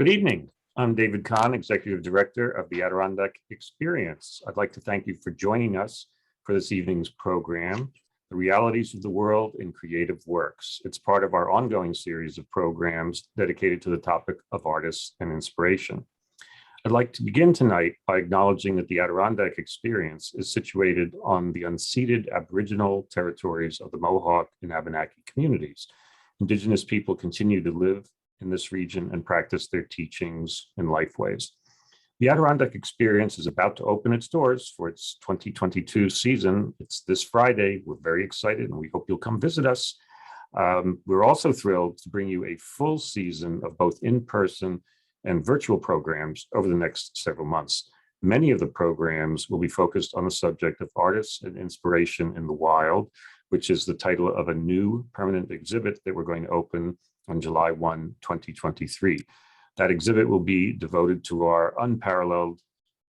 Good evening. I'm David Kahn, Executive Director of the Adirondack Experience. I'd like to thank you for joining us for this evening's program, The Realities of the World in Creative Works. It's part of our ongoing series of programs dedicated to the topic of artists and inspiration. I'd like to begin tonight by acknowledging that the Adirondack Experience is situated on the unceded Aboriginal territories of the Mohawk and Abenaki communities. Indigenous people continue to live in this region and practice their teachings and lifeways. The Adirondack Experience is about to open its doors for its 2022 season. It's this Friday. We're very excited and we hope you'll come visit us. We're also thrilled to bring you a full season of both in-person and virtual programs over the next several months. Many of the programs will be focused on the subject of artists and inspiration in the wild, which is the title of a new permanent exhibit that we're going to open on July 1, 2023. That exhibit will be devoted to our unparalleled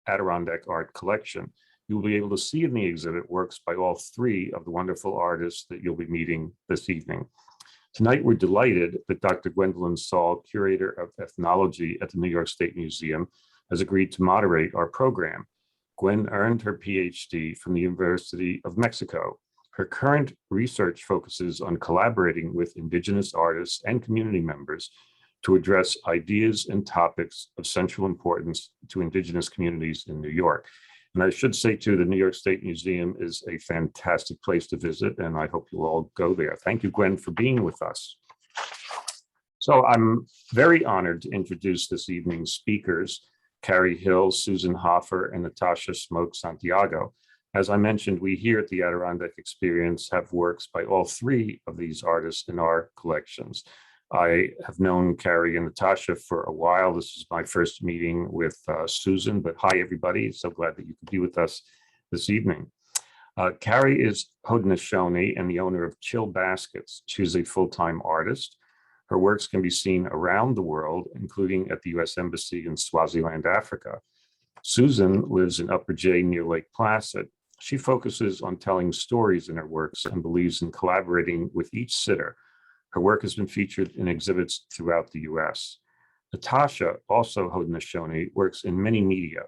Adirondack art collection. You will be able to see in the exhibit works by all three of the wonderful artists that you'll be meeting this evening. Tonight, we're delighted that Dr. Gwendolyn Saul, Curator of Ethnology at the New York State Museum, has agreed to moderate our program. Gwen earned her PhD from the University of Mexico. Her current research focuses on collaborating with Indigenous artists and community members to address ideas and topics of central importance to Indigenous communities in New York. And I should say too, the New York State Museum is a fantastic place to visit, and I hope you'll all go there. Thank you, Gwen, for being with us. So I'm very honored to introduce this evening's speakers, Carrie Hill, Susan Hoffer, and Natasha Smoke Santiago. As I mentioned, we here at the Adirondack Experience have works by all three of these artists in our collections. I have known Carrie and Natasha for a while. This is my first meeting with Susan, but hi, everybody. So glad that you could be with us this evening. Carrie is Haudenosaunee and the owner of Chill Baskets. She's a full-time artist. Her works can be seen around the world, including at the U.S. Embassy in Swaziland, Africa. Susan lives in Upper J near Lake Placid. She focuses on telling stories in her works and believes in collaborating with each sitter. Her work has been featured in exhibits throughout the US. Natasha, also Haudenosaunee, works in many media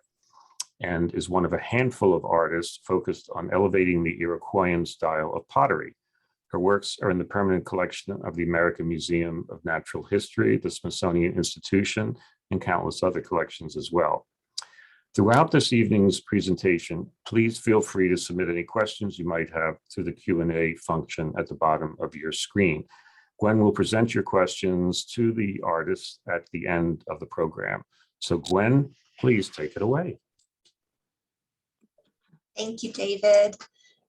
and is one of a handful of artists focused on elevating the Iroquoian style of pottery. Her works are in the permanent collection of the American Museum of Natural History, the Smithsonian Institution, and countless other collections as well. Throughout this evening's presentation, please feel free to submit any questions you might have through the Q&A function at the bottom of your screen. Gwen will present your questions to the artists at the end of the program. So Gwen, please take it away. Thank you, David.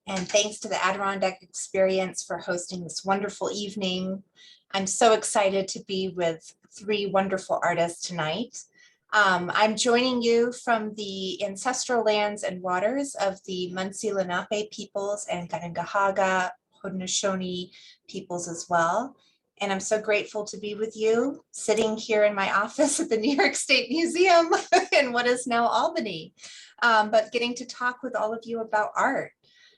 And thanks to the Adirondack Experience for hosting this wonderful evening. I'm so excited to be with three wonderful artists tonight. I'm joining you from the ancestral lands and waters of the Munsee Lenape peoples and Kanengahaga, Haudenosaunee peoples as well. And I'm so grateful to be with you sitting here in my office at the New York State Museum in what is now Albany, but getting to talk with all of you about art.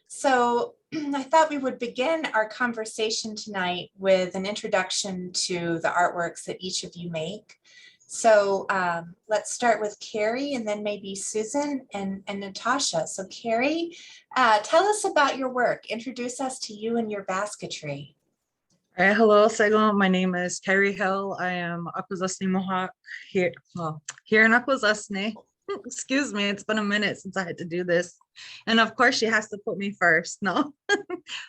So I thought we would begin our conversation tonight with an introduction to the artworks that each of you make. So let's start with Carrie and then maybe Susan and Natasha. So Carrie, tell us about your work. Introduce us to you and your basketry. All right, hello, Saigon. My name is Carrie Hill. I am Akwesasne Mohawk here in Akwesasne. Excuse me, it's been a minute since I had to do this. And of course, she has to put me first, no?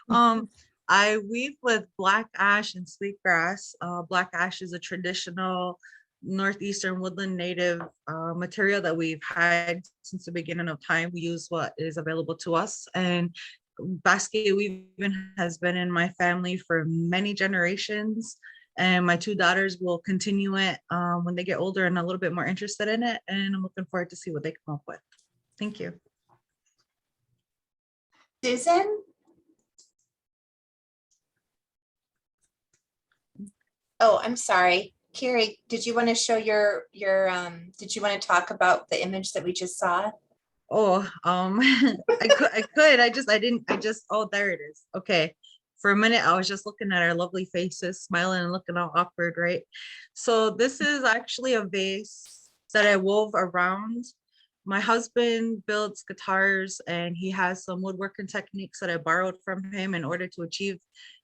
I weave with black ash and sweetgrass. Black ash is a traditional northeastern woodland native material that we've had since the beginning of time. We use what is available to us, and basket weaving has been in my family for many generations, and my two daughters will continue it when they get older and a little bit more interested in it, and I'm looking forward to see what they come up with. Thank you. Susan? Oh, I'm sorry. Carrie, did you want to show did you want to talk about the image that we just saw? Oh, I could, oh, there it is. Okay. for a minute, I was just looking at our lovely faces, smiling and looking all awkward, right? So this is actually a vase that I wove around. My husband builds guitars and he has some woodworking techniques that I borrowed from him in order to achieve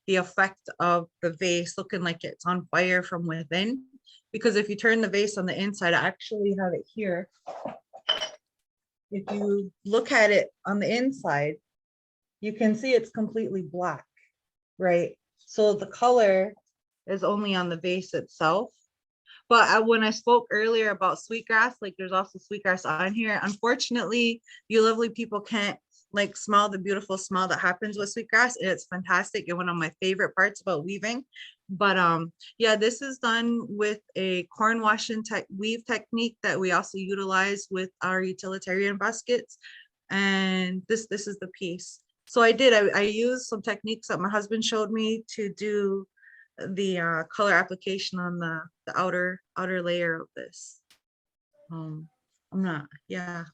the effect of the vase looking like it's on fire from within. Because if you turn the vase on the inside, I actually have it here. If you look at it on the inside, you can see it's completely black, right? So the color is only on the vase itself. But when I spoke earlier about sweetgrass, like there's also sweetgrass on here. Unfortunately, you lovely people can't like smell the beautiful smell that happens with sweetgrass. It's fantastic and one of my favorite parts about weaving. But yeah, this is done with a corn washing weave technique that we also utilize with our utilitarian baskets. And this is the piece. So I used some techniques that my husband showed me to do the color application on the outer layer of this. I'm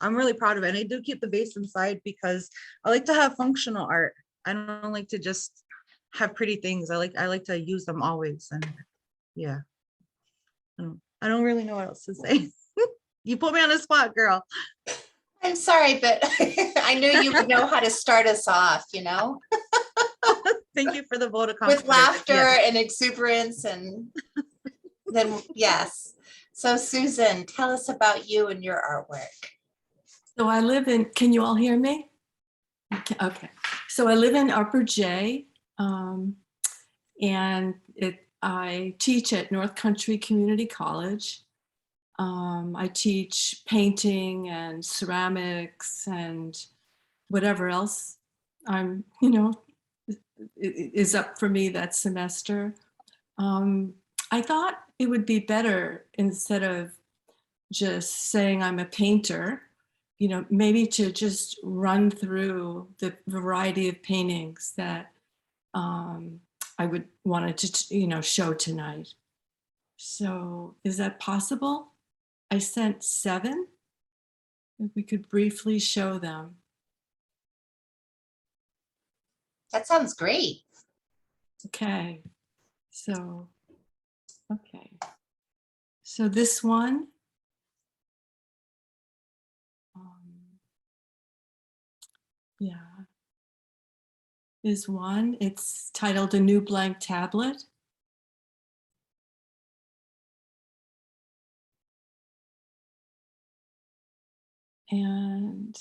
really proud of it. And I do keep the vase inside because I like to have functional art. I don't like to just have pretty things. I like to use them always. And yeah, I don't really know what else to say. You put me on the spot, girl. I'm sorry, but I knew you would know how to start us off, you know? Thank you for the vote of With confidence. laughter Yeah. and exuberance, and then yes. So Susan, tell us about you and your artwork. So I live in, can you all hear me? Okay. So I live in Upper J, and I teach at North Country Community College. I teach painting and ceramics and whatever else is up for me that semester. I thought it would be better, instead of just saying I'm a painter, maybe to just run through the variety of paintings that I would wanted to, show tonight. So is that possible? I sent 7. If we could briefly show them. That sounds great. Okay. So this one, is one. It's titled A New Blank Tablet. And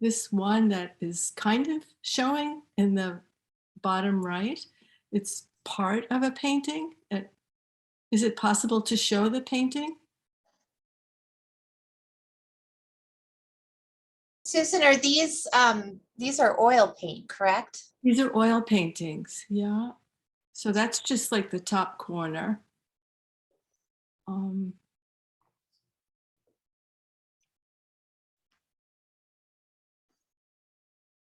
this one that is kind of showing in the bottom right, it's part of a painting. Is it possible to show the painting? Susan, are these are oil paint, correct? These are oil paintings, yeah. So that's just like the top corner.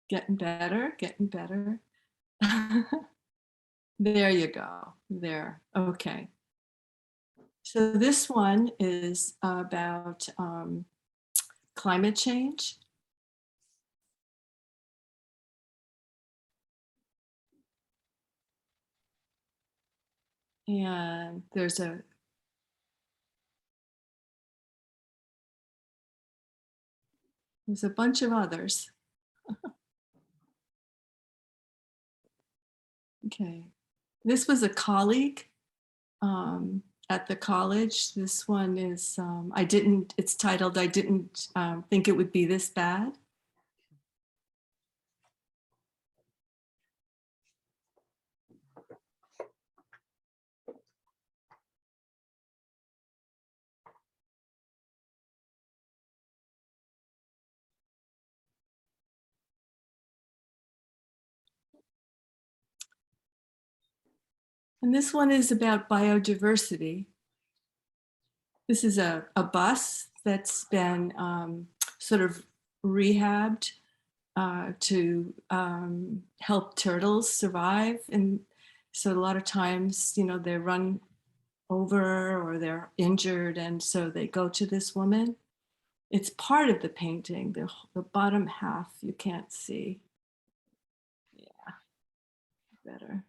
Getting better, getting better. There you go, there, okay. So this one is about climate change. And there's a bunch of others. Okay, this was a colleague at the college. This one is, it's titled, I Didn't Think It Would Be This Bad. And this one is about biodiversity. This is a bus that's been sort of rehabbed to help turtles survive. And so a lot of times, they run over or they're injured, and so they go to this woman. It's part of the painting. The bottom half you can't see. Yeah, better.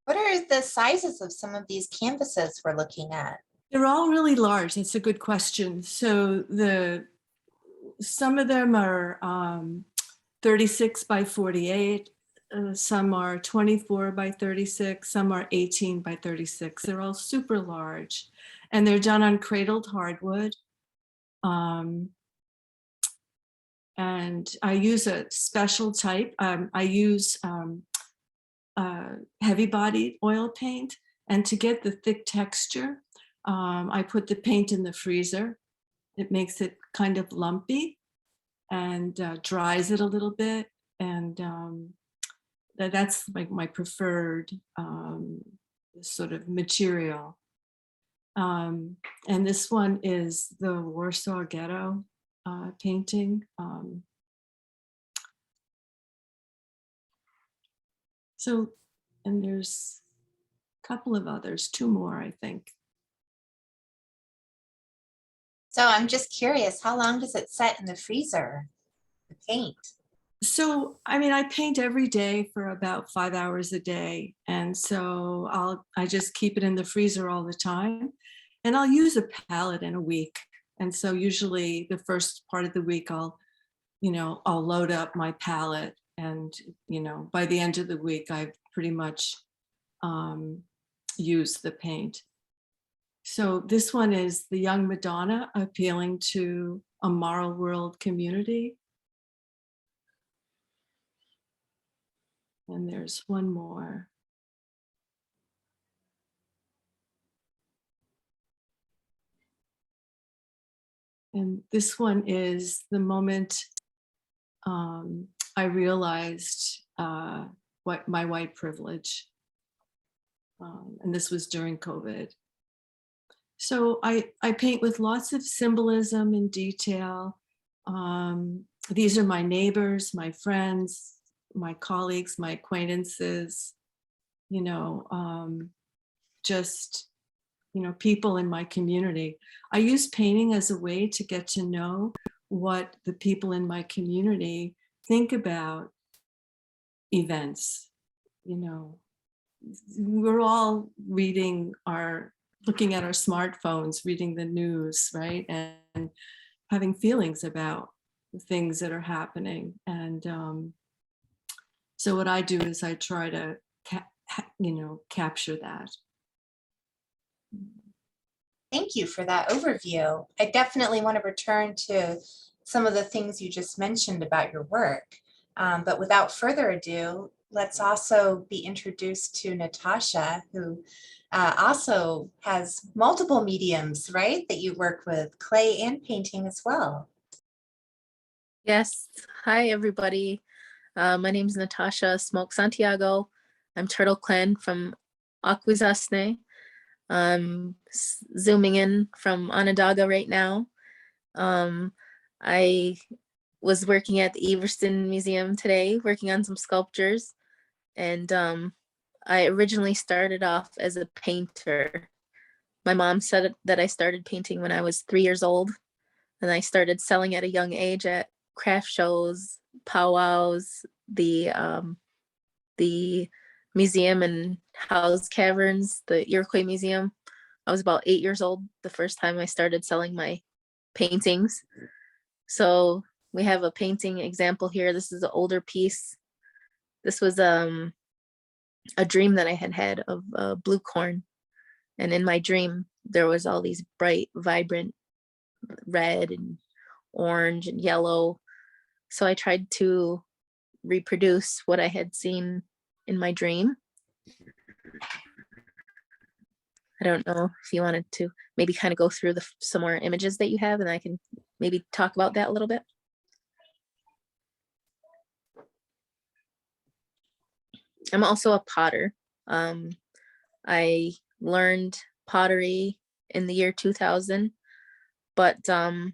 What are the sizes of some of these canvases we're looking at? They're all really large. That's a good question. So some of them are 36 by 48. Some are 24 by 36. Some are 18 by 36. They're all super large, and they're done on cradled hardwood. And I use a special type. I use heavy-bodied oil paint, and to get the thick texture, I put the paint in the freezer. It makes it kind of lumpy and dries it a little bit, and that's like my preferred sort of material. And this one is the Warsaw Ghetto painting. So, and there's a couple of others, two more, I think. So I'm just curious, how long does it set in the freezer, the paint? So, I mean, I paint every day for about 5 hours a day. And so I just keep it in the freezer all the time. And I'll use a palette in a week. And so usually the first part of the week, I'll load up my palette. And, by the end of the week, I've pretty much used the paint. So this one is the young Madonna appealing to a moral world community. And there's one more. And this one is the moment I realized what my white privilege. And this was during COVID. So I paint with lots of symbolism and detail. These are my neighbors, my friends, my colleagues, my acquaintances, just, people in my community. I use painting as a way to get to know what the people in my community think about events. We're all looking at our smartphones, reading the news, right? And having feelings about the things that are happening. And so what I do is I try to, capture that. Thank you for that overview. I definitely want to return to some of the things you just mentioned about your work. But without further ado, let's also be introduced to Natasha, who also has multiple mediums, right? That you work with, clay and painting as well. Yes. Hi, everybody. My name is Natasha Smoke Santiago. I'm Turtle Clan from Akwesasne. I'm zooming in from Onondaga right now. I was working at the Everston Museum today, working on some sculptures. And I originally started off as a painter. My mom said that I started painting when I was 3 years old. And I started selling at a young age at craft shows, powwows, the museum in House Caverns, the Iroquois Museum. I was about 8 years old the first time I started selling my paintings. So we have a painting example here. This is an older piece. This was a dream that I had of blue corn. And in my dream, there was all these bright, vibrant red and orange and yellow. So I tried to reproduce what I had seen in my dream. I don't know if you wanted to maybe kind of go through some more images that you have, and I can maybe talk about that a little bit. I'm also a potter. I learned pottery in the year 2000, but one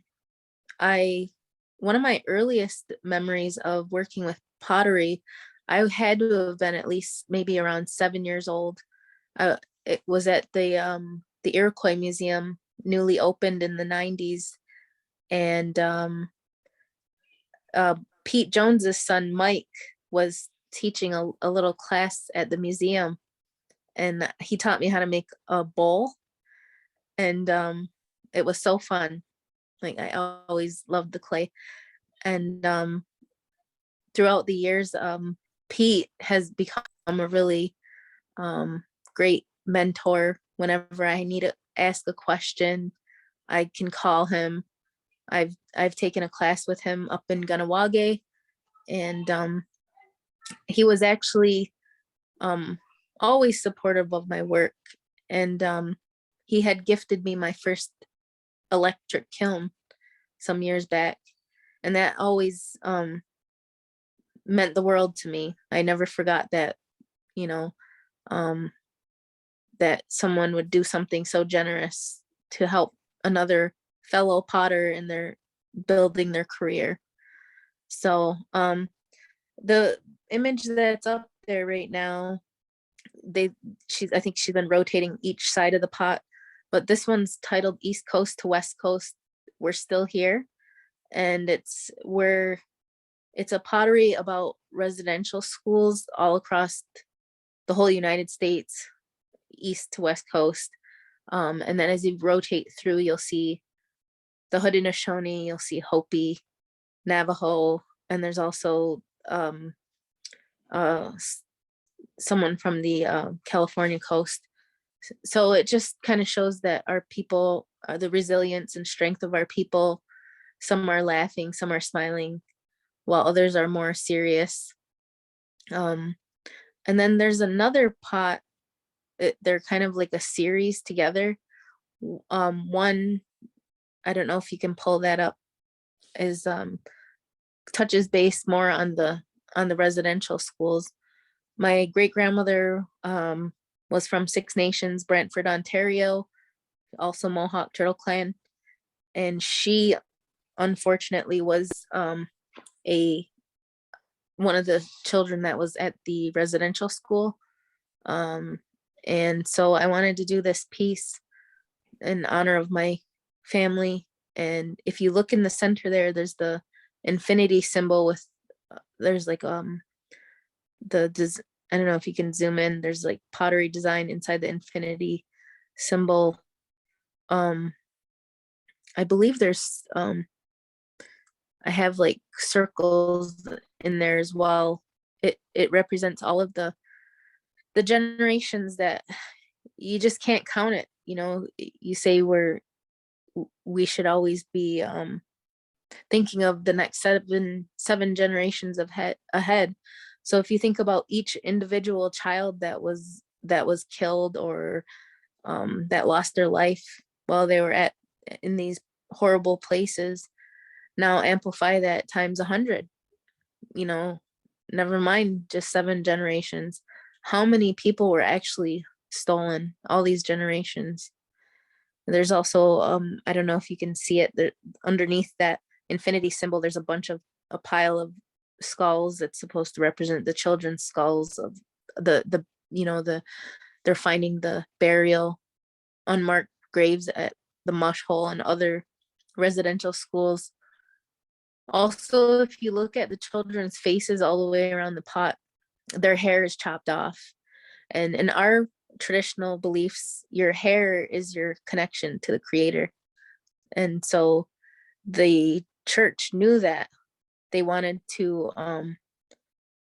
of my earliest memories of working with pottery, I had to have been at least maybe around 7 years old. it was at the Iroquois Museum, newly opened in the 90s. And Pete Jones's son, Mike, was teaching a little class at the museum. And he taught me how to make a bowl. And it was so fun. Like, I always loved the clay. And throughout the years, Pete has become a really great mentor. Whenever I need to ask a question, I can call him. I've taken a class with him up in Ganawage, and he was actually always supportive of my work. And he had gifted me my first electric kiln some years back, and that always meant the world to me. I never forgot that, you know, that someone would do something so generous to help another fellow potter in their building their career. So the image that's up there right now, I think she's been rotating each side of the pot, but this one's titled East Coast to West Coast, We're Still Here. And it's a pottery about residential schools all across the whole United States, east to west coast. And then as you rotate through, you'll see the Haudenosaunee, you'll see Hopi, Navajo, and there's also someone from the California coast. So it just kind of shows that our people, the resilience and strength of our people, some are laughing, some are smiling, while others are more serious. And then there's another pot. They're kind of like a series together. One, I don't know if you can pull that up, is touches base more on the residential schools. My great grandmother was from Six Nations, Brantford, Ontario, also Mohawk Turtle Clan, and she unfortunately was one of the children that was at the residential school. And so I wanted to do this piece in honor of my family. And if you look in the center there, there's the infinity symbol with, there's like I don't know if you can zoom in, there's like pottery design inside the infinity symbol. I believe there's I have like circles in there as well. It represents all of the generations that you just can't count it. You know, you say we should always be thinking of the next seven generations ahead. So if you think about each individual child that was killed or that lost their life while they were in these horrible places, now amplify that times 100, you know, never mind just 7 generations. How many people were actually stolen all these generations? There's also, I don't know if you can see it, there, underneath that infinity symbol, there's a pile of skulls that's supposed to represent the children's skulls of they're finding the burial unmarked graves at the mush hole and other residential schools. Also, if you look at the children's faces all the way around the pot, their hair is chopped off. And in our traditional beliefs, your hair is your connection to the creator. And so the church knew that. They wanted to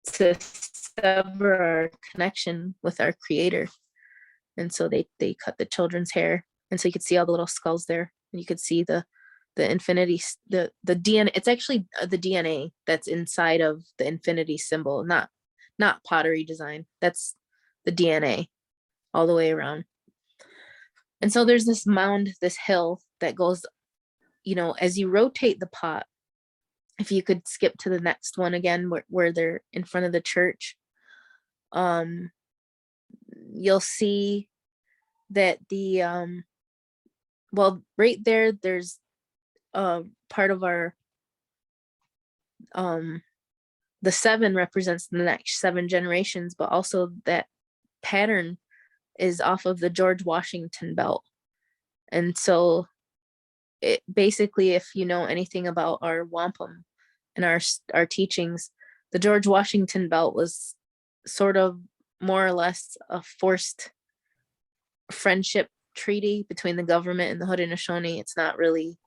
sever our connection with our creator. And so they cut the children's hair. And so you could see all the little skulls there. And you could see the infinity, the DNA. It's actually the DNA that's inside of the infinity symbol, not pottery design. That's the DNA all the way around. And so there's this mound, this hill that goes, you know, as you rotate the pot, if you could skip to the next one again, where they're in front of the church, you'll see that right there, there's part of our, the 7 represents the next 7 generations, but also that pattern is off of the George Washington belt. And so it basically, if you know anything about our wampum and our teachings, the George Washington belt was sort of more or less a forced friendship treaty between the government and the Haudenosaunee. It's not really,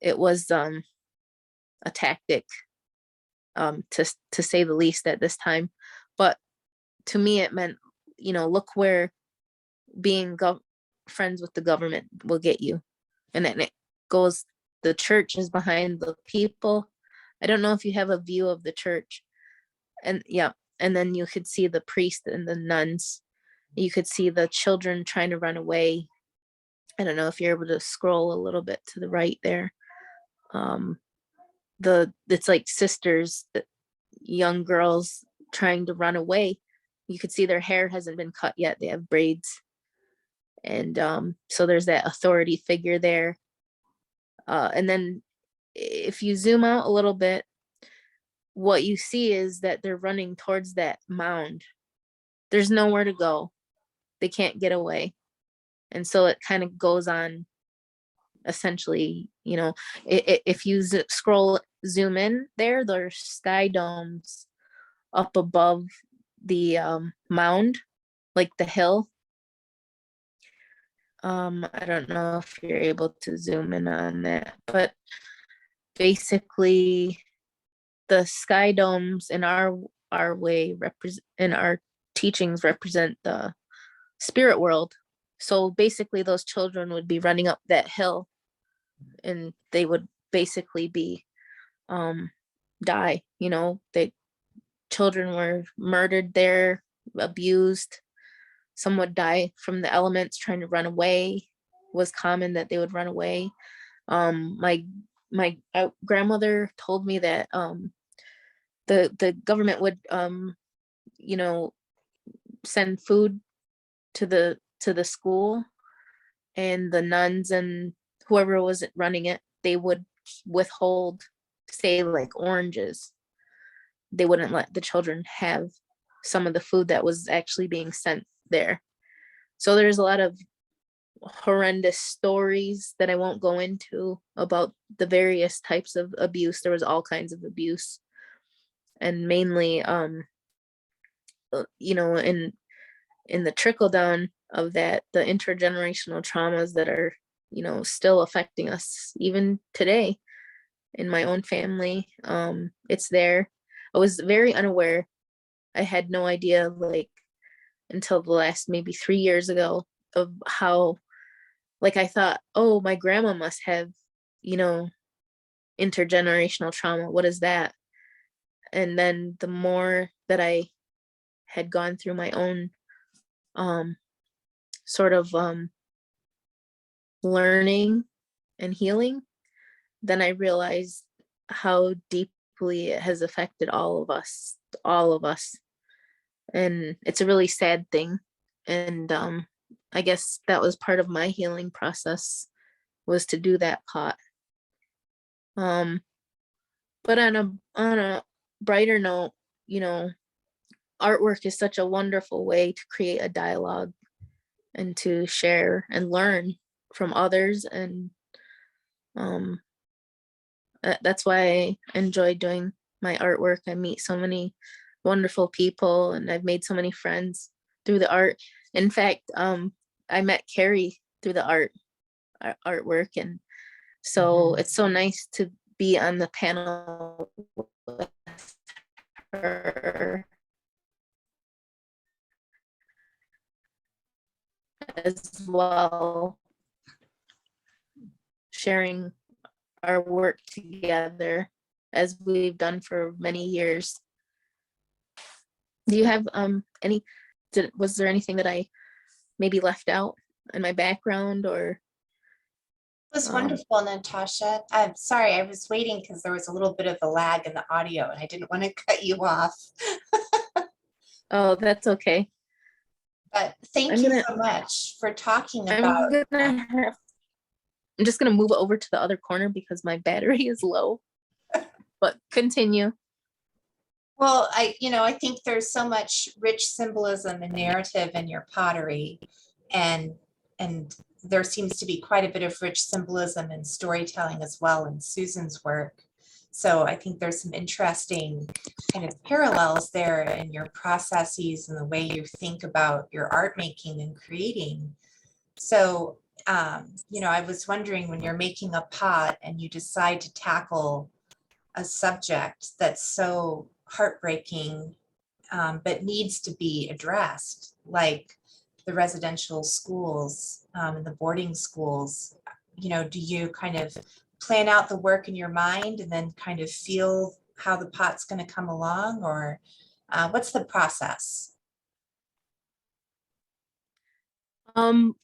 it was a tactic, to say the least at this time. But to me, it meant, look where being friends with the government will get you. And then it goes, the church is behind the people. I don't know if you have a view of the church. And yeah, and then you could see the priest and the nuns. You could see the children trying to run away. I don't know if you're able to scroll a little bit to the right there. It's like sisters, young girls trying to run away. You could see their hair hasn't been cut yet. They have braids. And so there's that authority figure there. And then if you zoom out a little bit, what you see is that they're running towards that mound. There's nowhere to go. They can't get away. And so it kind of goes on, essentially, if you zoom in there, there's sky domes up above the mound, like the hill. I don't know if you're able to zoom in on that, but basically the sky domes in our way in our teachings represent the spirit world. So basically those children would be running up that hill and they would basically be die. Children were murdered there, abused. Some would die from the elements trying to run away. It was common that they would run away. My grandmother told me that the government would send food to the school, and the nuns and whoever was running it, they would withhold, say, like oranges. They wouldn't let the children have some of the food that was actually being sent there. So there's a lot of horrendous stories that I won't go into about the various types of abuse. There was all kinds of abuse, and mainly in the trickle down of that, the intergenerational traumas that are still affecting us even today in my own family. It's there. I was very unaware. I had no idea, like, until the last maybe 3 years ago, of how, like, I thought, oh, my grandma must have intergenerational trauma. What is that? And then the more that I had gone through my own sort of learning and healing, then I realized how deeply it has affected all of us. And it's a really sad thing. And I guess that was part of my healing process, was to do that part. But on a brighter note, artwork is such a wonderful way to create a dialogue and to share and learn from others. And that's why I enjoy doing my artwork. I meet so many wonderful people, and I've made so many friends through the art. In fact, I met Carrie through the artwork, and so it's so nice to be on the panel with her as well, sharing our work together as we've done for many years. Do you have was there anything that I maybe left out in my background, or? It was wonderful, Natasha. I'm sorry, I was waiting because there was a little bit of a lag in the audio and I didn't want to cut you off. Oh, that's okay. But thank you so much for talking about. I'm just gonna move over to the other corner because my battery is low. But continue. Well, I think there's so much rich symbolism and narrative in your pottery, and there seems to be quite a bit of rich symbolism and storytelling as well in Susan's work. So I think there's some interesting kind of parallels there in your processes and the way you think about your art making and creating. So, I was wondering, when you're making a pot and you decide to tackle a subject that's so heartbreaking, but needs to be addressed, like the residential schools and the boarding schools, do you kind of plan out the work in your mind and then kind of feel how the pot's going to come along, or what's the process?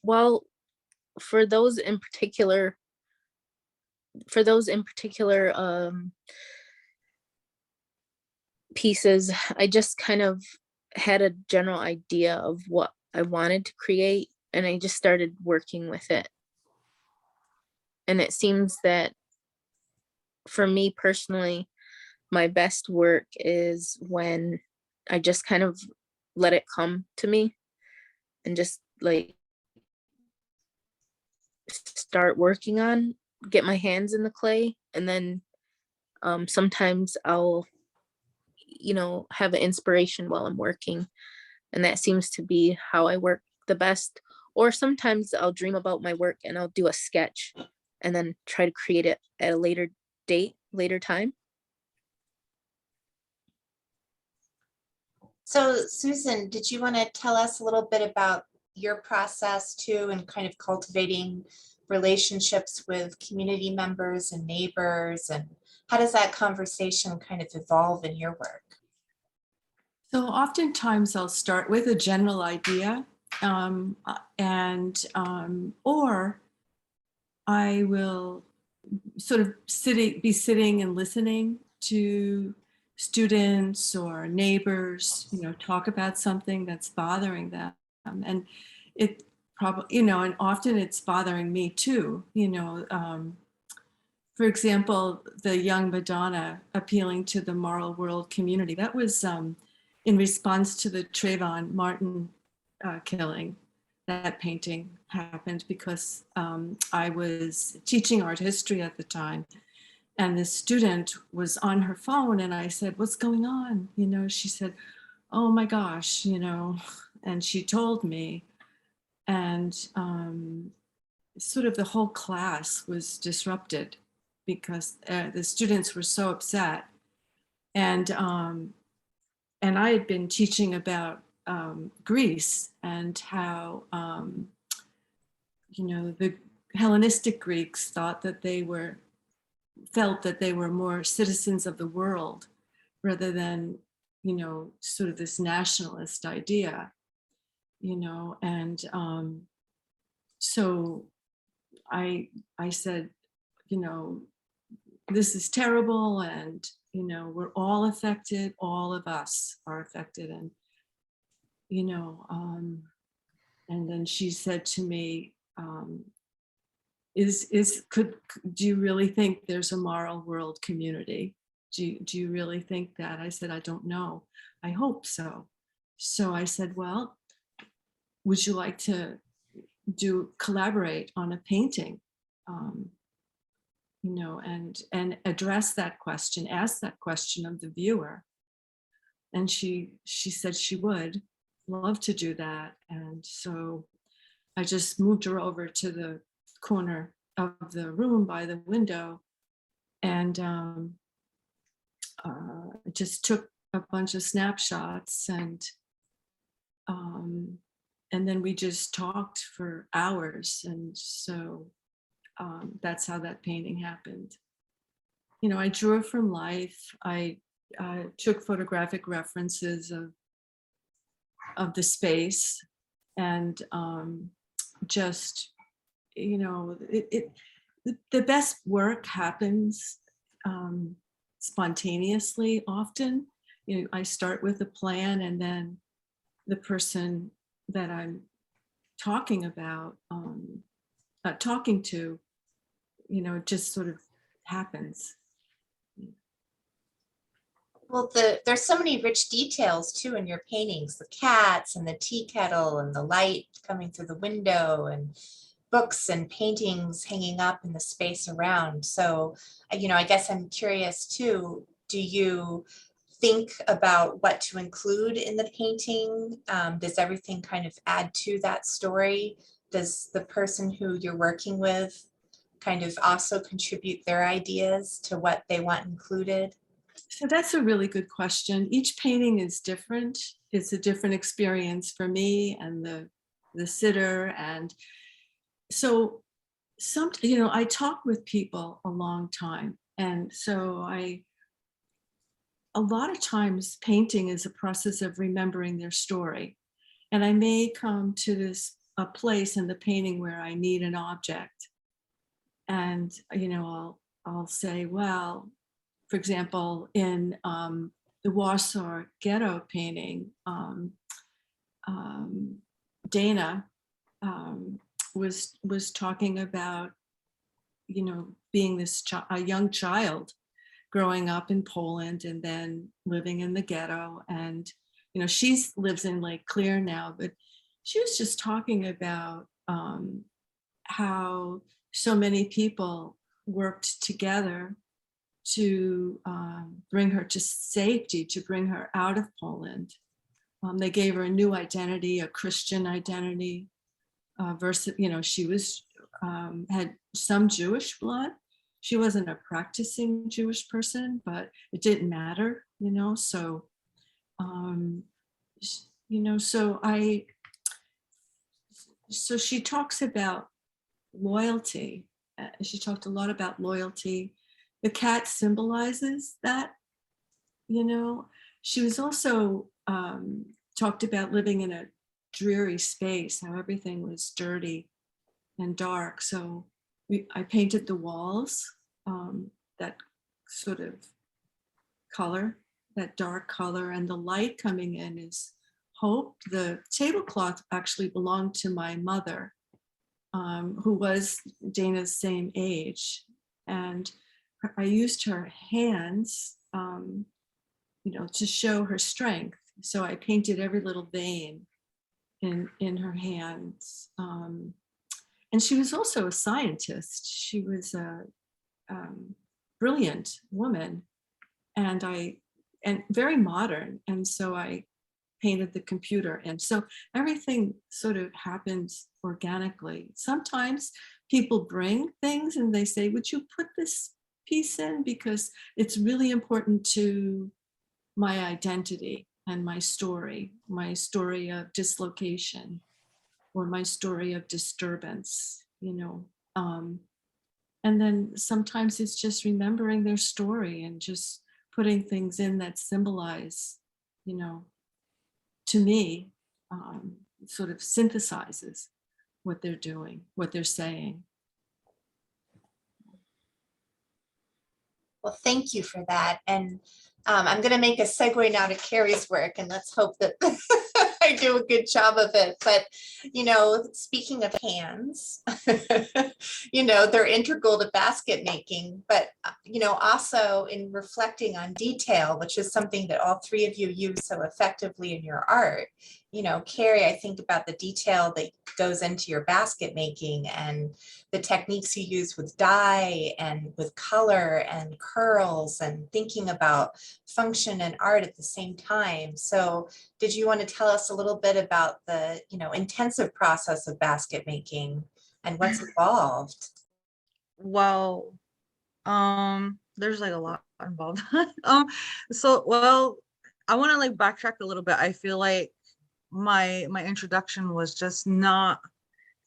Well, for those in particular, pieces, I just kind of had a general idea of what I wanted to create, and I just started working with it. And it seems that for me personally, my best work is when I just kind of let it come to me and just like start working on, get my hands in the clay, and then sometimes I'll have an inspiration while I'm working, and that seems to be how I work the best. Or sometimes I'll dream about my work and I'll do a sketch and then try to create it at a later date, later time. So Susan, did you want to tell us a little bit about your process too, and kind of cultivating relationships with community members and neighbors, and how does that conversation kind of evolve in your work? So oftentimes I'll start with a general idea, or I will sort of be sitting and listening to students or neighbors, talk about something that's bothering them. And it probably, and often it's bothering me too, for example, the young Madonna appealing to the moral world community. That was in response to the Trayvon Martin killing. That painting happened because I was teaching art history at the time, and the student was on her phone, and I said, "What's going on?" She said, "Oh my gosh," and she told me, and sort of the whole class was disrupted because the students were so upset, and I had been teaching about Greece and how the Hellenistic Greeks felt that they were more citizens of the world rather than sort of this nationalist idea, and so I said, this is terrible, and we're all affected, all of us are affected, and and then she said to me, do you really think there's a moral world community? Do you really think that? I said, I don't know. I hope so. So I said, well, would you like to collaborate on a painting? And address that question, ask that question of the viewer. And she said she would love to do that. And so I just moved her over to the corner of the room by the window, and just took a bunch of snapshots, and then we just talked for hours. And so that's how that painting happened. I drew it from life. I took photographic references of the space, and just, the best work happens spontaneously often. I start with a plan, and then the person that I'm talking to, just sort of happens. Well, there's so many rich details too in your paintings, the cats and the tea kettle and the light coming through the window and books and paintings hanging up in the space around. So, I guess I'm curious too, do you think about what to include in the painting? Does everything kind of add to that story? Does the person who you're working with kind of also contribute their ideas to what they want included? So that's a really good question. Each painting is different. It's a different experience for me and the sitter. And so I talk with people a long time. And so a lot of times painting is a process of remembering their story. And I may come to a place in the painting where I need an object. And, I'll say, well, for example, in the Warsaw ghetto painting, Dana was talking about, being a young child growing up in Poland and then living in the ghetto. And, she lives in Lake Clear now, but she was just talking about how so many people worked together to bring her to safety, to bring her out of Poland. They gave her a new identity, a Christian identity, versus, she was had some Jewish blood. She wasn't a practicing Jewish person, but it didn't matter, so, so she talks about loyalty. She talked a lot about loyalty. The cat symbolizes that, She was also talked about living in a dreary space, how everything was dirty and dark. So I painted the walls, that sort of color, that dark color, and the light coming in is hope. The tablecloth actually belonged to my mother, who was Dana's same age. And I used her hands, to show her strength. So I painted every little vein in her hands. And she was also a scientist. She was a brilliant woman, and very modern. And so I painted the computer. And so everything sort of happens organically. Sometimes people bring things and they say, would you put this piece in? Because it's really important to my identity and my story of dislocation or my story of disturbance, and then sometimes it's just remembering their story and just putting things in that symbolize, to me, sort of synthesizes what they're doing, what they're saying. Well, thank you for that. And I'm going to make a segue now to Carrie's work, and let's hope that I do a good job of it. But, speaking of hands, they're integral to basket making, but, also in reflecting on detail, which is something that all three of you use so effectively in your art. Carrie, I think about the detail that goes into your basket making and the techniques you use with dye and with color and curls and thinking about function and art at the same time. So did you want to tell us a little bit about the, intensive process of basket making and what's involved? Well, there's like a lot involved. I want to like backtrack a little bit. I feel like my introduction was just not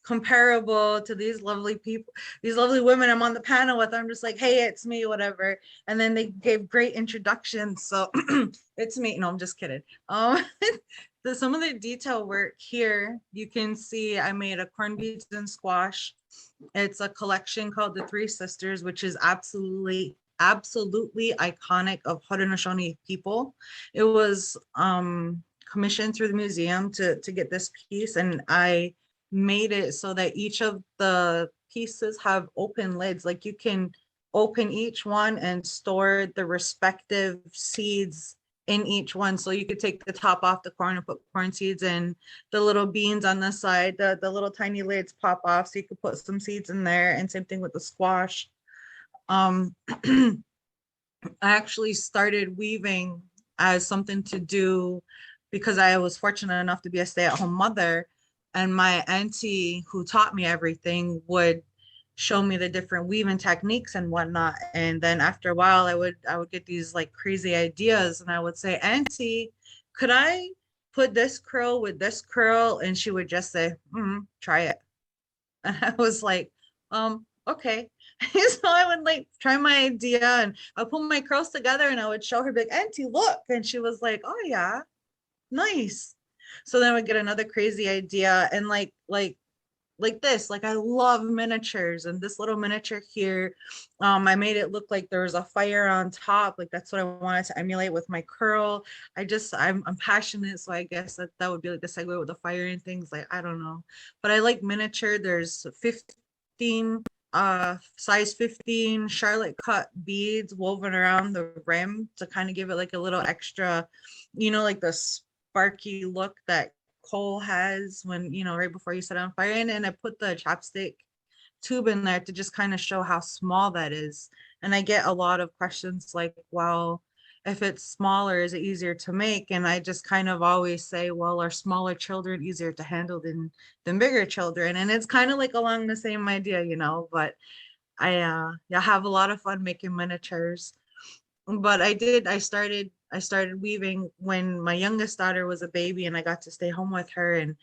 comparable to these lovely people, these lovely women I'm on the panel with. I'm just like, hey, it's me, whatever. And then they gave great introductions. So it's me. No, I'm just kidding. Some of the detail work here, you can see I made a corned beans and squash. It's a collection called the Three Sisters, which is absolutely iconic of Haudenosaunee People. It was commissioned through the museum to get this piece, and I made it so that each of the pieces have open lids. Like you can open each one and store the respective seeds in each one. So you could take the top off the corn and put corn seeds, and the little beans on the side, the little tiny lids pop off. So you could put some seeds in there, and same thing with the squash. I actually started weaving as something to do because I was fortunate enough to be a stay-at-home mother, and my auntie who taught me everything would show me the different weaving techniques and whatnot. And then after a while, I would get these like crazy ideas, and I would say, Auntie, could I put this curl with this curl? And she would just say, try it. And I was like, okay. So I would like try my idea, and I'll put my curls together, and I would show her, big Auntie, look. And she was like, oh yeah, nice. So then I would get another crazy idea, and like this, like I love miniatures, and this little miniature here, I made it look like there was a fire on top. Like that's what I wanted to emulate with my curl. I'm passionate, so I guess that would be like the segue with the fire and things. Like I don't know, but I like miniature. There's 15 size 15 Charlotte cut beads woven around the rim to kind of give it like a little extra, like the sparky look that coal has when, right before you set it on fire. And I put the chapstick tube in there to just kind of show how small that is. And I get a lot of questions like, well, if it's smaller, is it easier to make? And I just kind of always say, well, are smaller children easier to handle than bigger children? And it's kind of like along the same idea, but I have a lot of fun making miniatures. But I started weaving when my youngest daughter was a baby, and I got to stay home with her, and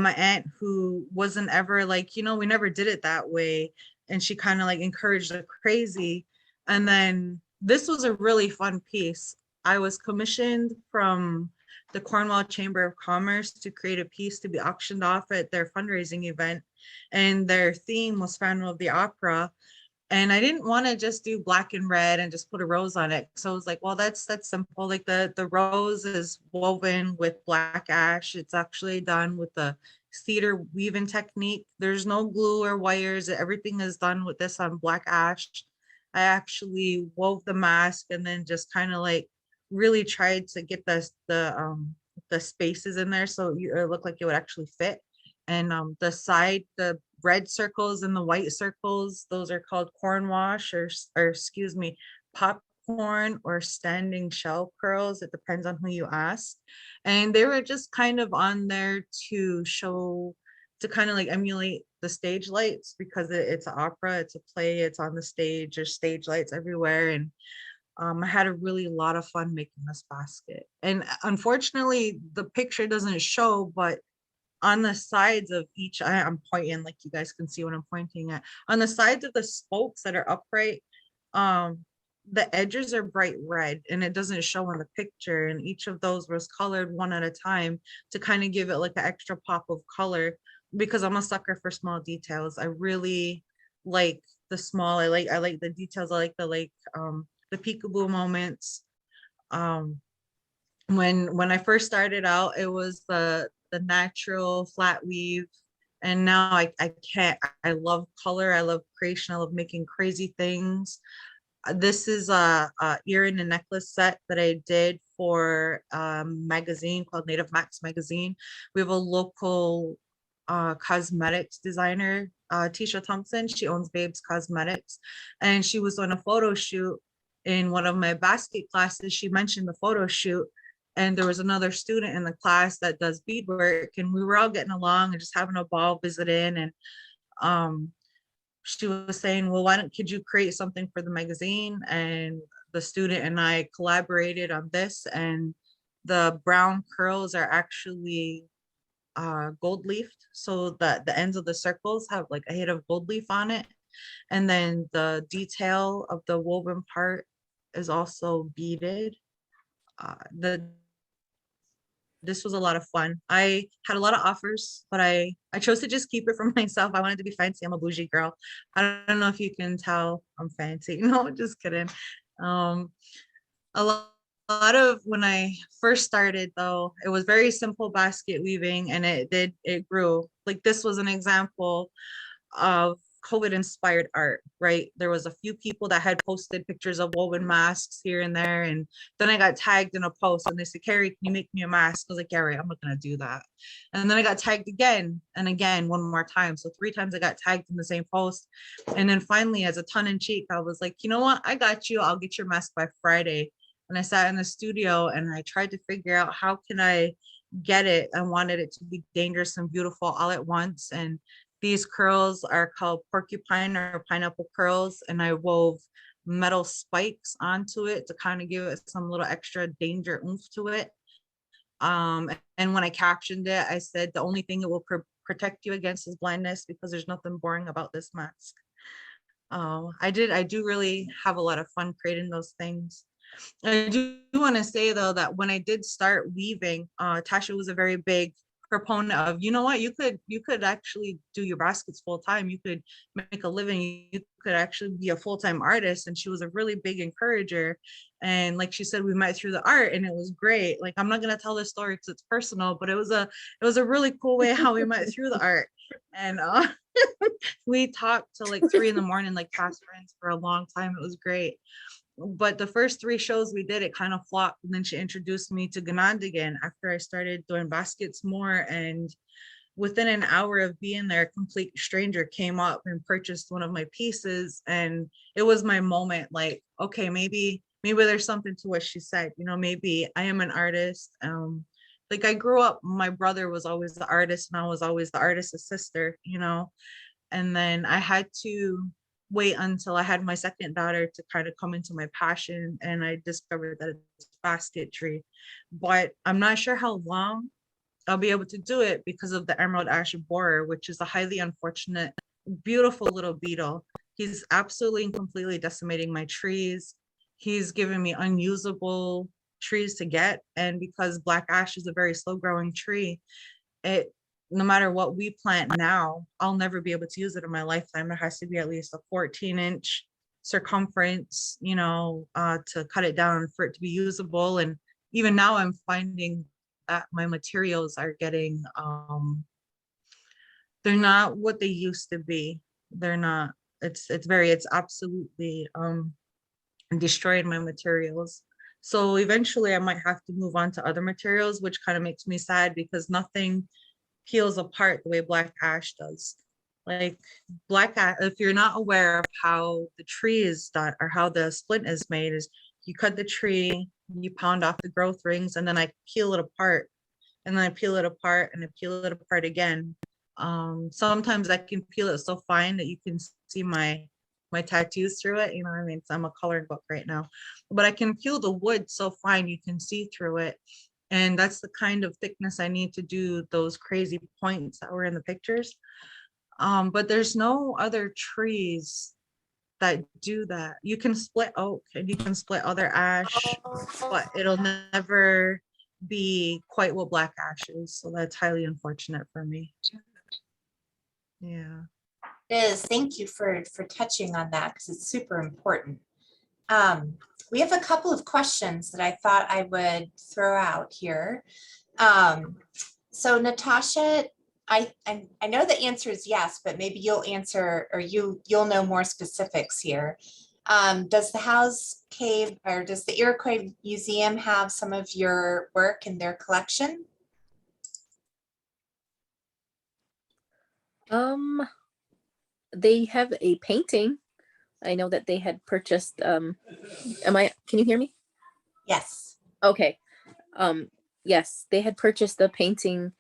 my aunt, who wasn't ever like, we never did it that way, and she kind of like encouraged the crazy. And then this was a really fun piece. I was commissioned from the Cornwall Chamber of Commerce to create a piece to be auctioned off at their fundraising event, and their theme was Phantom of the Opera. And I didn't want to just do black and red and just put a rose on it. So I was like, well, that's simple. Like the rose is woven with black ash. It's actually done with the cedar weaving technique. There's no glue or wires. Everything is done with this on black ash. I actually wove the mask and then just kind of like really tried to get the spaces in there so it looked like it would actually fit. And the red circles and the white circles, those are called corn wash or excuse me, popcorn or standing shell curls. It depends on who you ask. And they were just kind of on there to show, to kind of like emulate the stage lights, because it's an opera, it's a play, it's on the stage, there's stage lights everywhere. And I had a really lot of fun making this basket. And unfortunately, the picture doesn't show, but on the sides of each, I'm pointing, like you guys can see what I'm pointing at. On the sides of the spokes that are upright, the edges are bright red, and it doesn't show in the picture. And each of those was colored one at a time to kind of give it like an extra pop of color, because I'm a sucker for small details. I really like the small, I like the details. I like the peekaboo moments. When I first started out, it was the natural flat weave, and now I can't. I love color, I love creation, I love making crazy things. This is a ear and a necklace set that I did for a magazine called Native Max magazine. We have a local cosmetics designer, Tisha Thompson. She owns Babes Cosmetics, and she was on a photo shoot in one of my basket classes. She mentioned the photo shoot, and there was another student in the class that does beadwork, and we were all getting along and just having a ball visiting. And she was saying, well, could you create something for the magazine? And the student and I collaborated on this, and the brown curls are actually gold leafed, so that the ends of the circles have like a hit of gold leaf on it, and then the detail of the woven part is also beaded. This was a lot of fun. I had a lot of offers, but I chose to just keep it for myself. I wanted to be fancy. I'm a bougie girl. I don't know if you can tell I'm fancy. No, just kidding. A lot of when I first started, though, it was very simple basket weaving, and it grew. Like this was an example of COVID inspired art, right? There was a few people that had posted pictures of woven masks here and there. And then I got tagged in a post and they said, Carrie, can you make me a mask? I was like, Carrie, I'm not gonna do that. And then I got tagged again and again, one more time. So 3 times I got tagged in the same post. And then finally, as a tongue in cheek, I was like, you know what? I got you. I'll get your mask by Friday. And I sat in the studio and I tried to figure out how can I get it. I wanted it to be dangerous and beautiful all at once. And these curls are called porcupine or pineapple curls. And I wove metal spikes onto it to kind of give it some little extra danger oomph to it. And when I captioned it, I said, the only thing it will protect you against is blindness, because there's nothing boring about this mask. I do really have a lot of fun creating those things. I do want to say though that when I did start weaving, Tasha was a very big proponent of, you know what, you could actually do your baskets full time. You could make a living. You could actually be a full-time artist. And she was a really big encourager. And like she said, we met through the art and it was great. Like, I'm not going to tell this story because it's personal, but it was a really cool way how we met through the art. And we talked till like 3 a.m, like fast friends for a long time. It was great. But the first 3 shows we did, it kind of flopped. And then she introduced me to Ganondagan after I started doing baskets more. And within an hour of being there, a complete stranger came up and purchased one of my pieces. And it was my moment, like, okay, maybe there's something to what she said. You know, maybe I am an artist. Like I grew up, my brother was always the artist and I was always the artist's sister, you know. And then I had to wait until I had my second daughter to kind of come into my passion, and I discovered that it's basketry. But I'm not sure how long I'll be able to do it because of the emerald ash borer, which is a highly unfortunate, beautiful little beetle. He's absolutely and completely decimating my trees. He's given me unusable trees to get, and because black ash is a very slow growing tree, no matter what we plant now, I'll never be able to use it in my lifetime. It has to be at least a 14-inch circumference, you know, to cut it down for it to be usable. And even now I'm finding that my materials are getting, they're not what they used to be. They're not, it's absolutely destroyed my materials. So eventually I might have to move on to other materials, which kind of makes me sad because nothing peels apart the way black ash does. Like black ash, if you're not aware of how the tree is done or how the splint is made, is you cut the tree, you pound off the growth rings, and then I peel it apart, and then I peel it apart and I peel it apart again. Sometimes I can peel it so fine that you can see my tattoos through it, you know what I mean? So I'm a coloring book right now, but I can peel the wood so fine you can see through it. And that's the kind of thickness I need to do those crazy points that were in the pictures. But there's no other trees that do that. You can split oak and you can split other ash, but it'll never be quite what black ash is. So that's highly unfortunate for me. Yeah. It is. Thank you for touching on that because it's super important. We have a couple of questions that I thought I would throw out here. So Natasha, I know the answer is yes, but maybe you'll answer, or you'll know more specifics here. Does the House Cave or does the Iroquois Museum have some of your work in their collection? They have a painting. I know that they had purchased, can you hear me? Yes. Okay. Yes, they had purchased the painting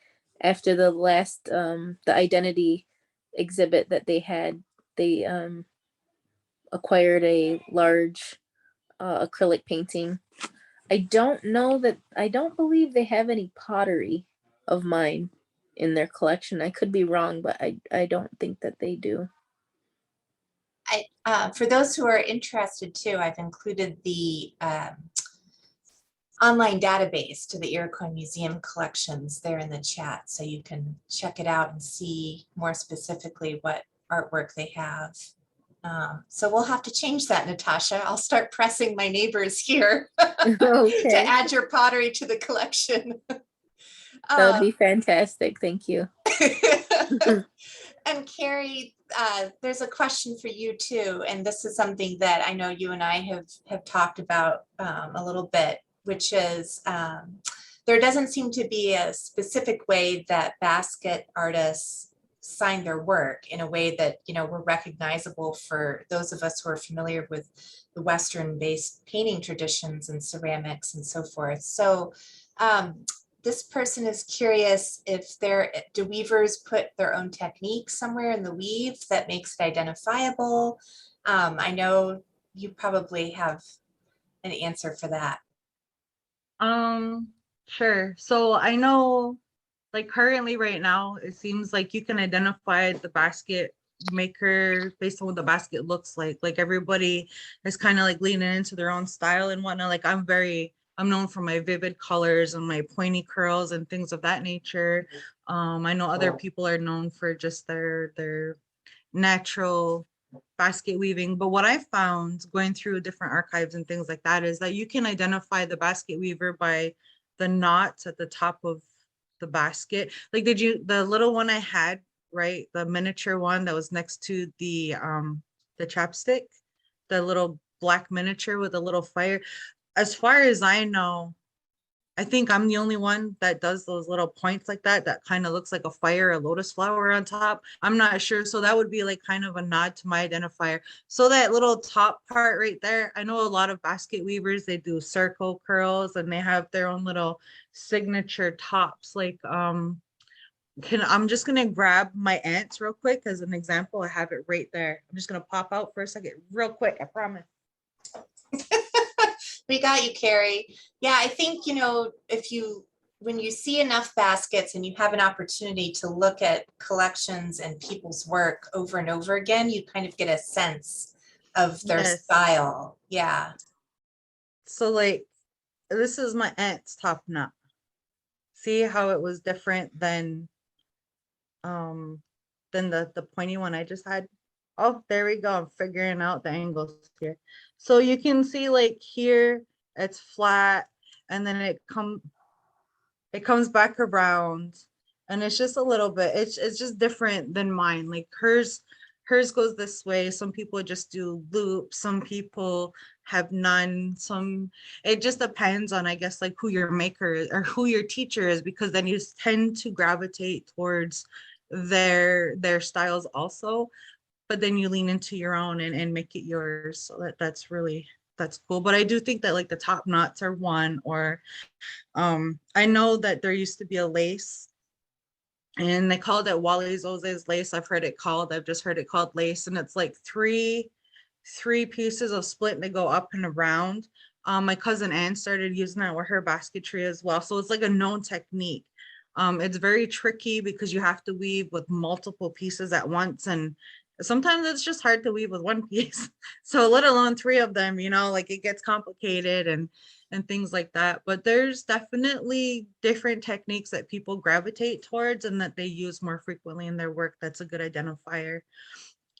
after the last, the identity exhibit that they had. They acquired a large acrylic painting. I don't believe they have any pottery of mine in their collection. I could be wrong, but I don't think that they do. For those who are interested too, I've included the online database to the Iroquois Museum collections there in the chat, so you can check it out and see more specifically what artwork they have. So we'll have to change that, Natasha. I'll start pressing my neighbors here to add your pottery to the collection. That would be fantastic. Thank you. And Carrie, there's a question for you too, and this is something that I know you and I have talked about a little bit, which is there doesn't seem to be a specific way that basket artists sign their work in a way that, you know, were recognizable for those of us who are familiar with the Western-based painting traditions and ceramics and so forth. So this person is curious if do weavers put their own technique somewhere in the weave that makes it identifiable? I know you probably have an answer for that. Sure. So I know, like currently right now, it seems like you can identify the basket maker based on what the basket looks like. Like everybody is kind of like leaning into their own style and whatnot. Like I'm known for my vivid colors and my pointy curls and things of that nature. I know other people are known for just their natural basket weaving. But what I found going through different archives and things like that is that you can identify the basket weaver by the knots at the top of the basket. Like the little one I had, right? The miniature one that was next to the chapstick, the little black miniature with a little fire. As far as I know, I think I'm the only one that does those little points like that kind of looks like a fire, a lotus flower on top. I'm not sure. So that would be like kind of a nod to my identifier. So that little top part right there, I know a lot of basket weavers, they do circle curls and they have their own little signature tops. Like I'm just gonna grab my ants real quick as an example. I have it right there. I'm just gonna pop out for a second real quick, I promise. We got you, Carrie. Yeah, I think, you know, when you see enough baskets and you have an opportunity to look at collections and people's work over and over again, you kind of get a sense of their style. Yeah. So like, this is my aunt's top knot. See how it was different than the pointy one I just had? Oh, there we go. I'm figuring out the angles here. So you can see like here, it's flat and then it comes back around and it's just a little bit, it's just different than mine. Like hers goes this way. Some people just do loops. Some people have none. It just depends on, I guess, like who your maker is or who your teacher is, because then you tend to gravitate towards their styles also. But then you lean into your own and make it yours. So that's cool. But I do think that like the top knots are one, or I know that there used to be a lace and they called it Wally's Oze's lace. I've just heard it called lace, and it's like three pieces of split that go up and around. My cousin Ann started using that with her basketry as well. So it's like a known technique. It's very tricky because you have to weave with multiple pieces at once, and sometimes it's just hard to weave with one piece. So let alone three of them, you know, like it gets complicated and things like that. But there's definitely different techniques that people gravitate towards and that they use more frequently in their work. That's a good identifier.